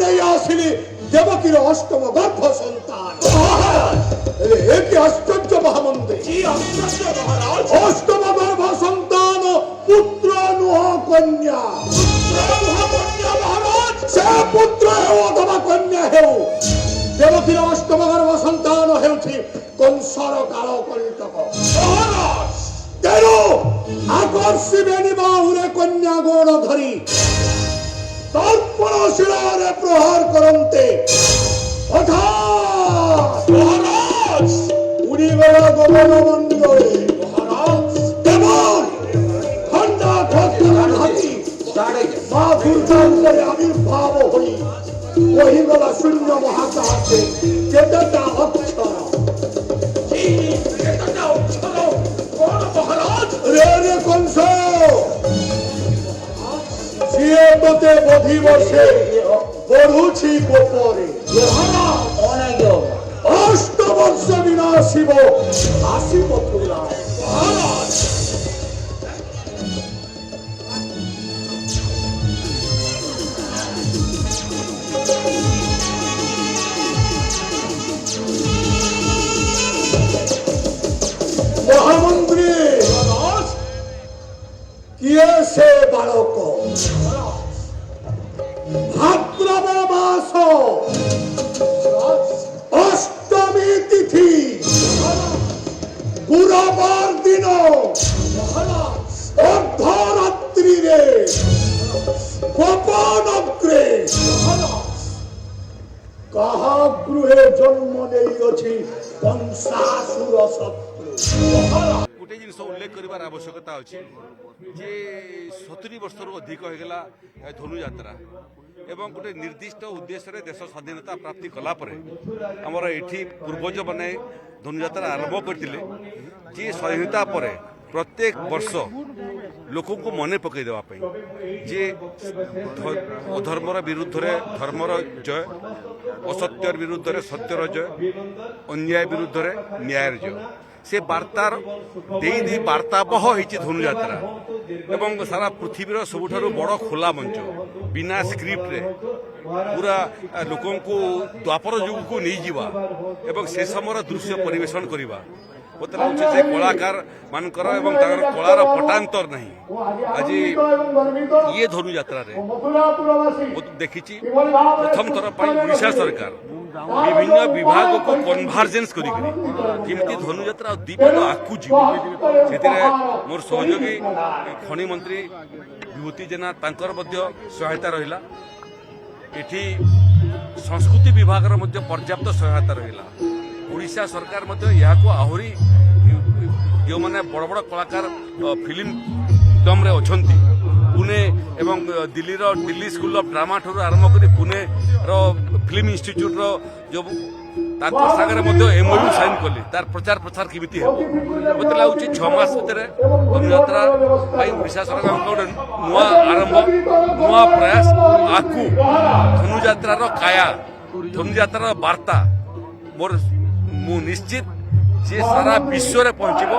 নেই আসিলি দেবকীর অষ্টম গর্ভ সন্তান। এ কি আশ্চর্য মহামন্ত্রী! কি আশ্চর্য মহারাজ! অষ্টম গর্ভ সন্তান পুত্র নুহ কন্যা। কন্যা মহারাজ! সে পুত্র ହେଉ অথবা কন্যা ହେଉ দেবকীর অষ্টম গর্ভ সন্তান ହେଉଛି କଂସର କାଳ କଣ୍ଟକ। মহারাজ! ତେଣୁ আকর্ষিবেনি বাহুরে কন্যা গোড় ধরি তর্পণ শিলারে প্রহার করন্তে হঠাৎ মহারাজ! উড়িবেলা গগন মণ্ডলে মহারাজ! কেমন খন্ডা খন্ডার হাতি মা দুর্গাঙ্গরে আবির্ভাব হই কহিগলা শূন্য মহাকাশে কেতটা অক্ষর। এটা অক্ষর কোন মহারাজ? রে রে কংস ସିଏ ତୋତେ ବୋଧି ବର୍ଷେ ବଢୁଛି ଗୋପରେ ଅଷ୍ଟ ବର୍ଷ ବିନା ଆସିବ ଆସିବ ତୁଲା। মহারাজ! ମହାମନ୍ତ୍ରୀ মহারাজ! କିଏ ସେ ବାଳକ? ଭାଦ୍ରବ ମାସ ଅଷ୍ଟମୀ ତିଥି ଗୁରୁବାର ଦିନ ଅର୍ଦ୍ଧରାତ୍ରିରେ ଗୋପନଗ୍ରେ କାହା ଗୃହେ ଜନ୍ମ ନେଇଅଛି କଂସାସୁର ଶତ୍ରୁ। गोटे जिन उल्लेख कर आवश्यकता अच्छी जे 70 वर्ष अधिक होगा धनुयात्रा एवं गोटे निर्दिष्ट उद्देश्य देश स्वाधीनता प्राप्ति कलापर आमर ये पूर्वज मैंने धनुयात्रा आरंभ करते जे स्वाधीनता पर प्रत्येक वर्ष लोक को मन पकई देवाई जे अधर्मर विरुद्ध धर्मर जय असत्यर विरुद्ध सत्यर जय अन्याय विरुद्ध न्यायर जय से बार्तार दे बार्ताबह होती धनुयात्रा एवं सारा पृथ्वीर सबुठ बड़ खोला मंच बिना स्क्रिप्ट रे पूरा लोकों को द्वापर युग को नहीं जीवा एवं से समय दृश्य परिवेशन करवा मत लगे से कलाकार मानकर एवं कलार पटांतर नहीं आज ये धनुयात्रा देखी प्रथम थर ओडिशा सरकार विभिन्न विभाग को कन्भार्जेन्स करमती धनुयात्रा दीपन आगू जी से मोर सहयोगी खनि मंत्री विभूति जेना तांकर सहायता रहिला एठी संस्कृति विभाग पर्याप्त सहायता रहिला ओडिशा सरकार यहाँ को आहरी जो मैंने बड़ बड़ कलाकार फिल्म डम रे अछंती पुणे एवं दिल्ली स्कूल ऑफ ड्रामा ठूर आरंभ कर पुणे फिल्म इंस्टीट्यूट जो सागर एमओयू साइन कली तार प्रचार प्रसार केमिति मत लगुच 6 मास भितर धनुयात्रा ओडिशा सरकार गोटे नुआ आरंभ नुआ प्रयास आकू धनुयात्रार काया धनुयात्रार वार्ता मोर मु निश्चित जे सारा विश्व रे पहुंचबो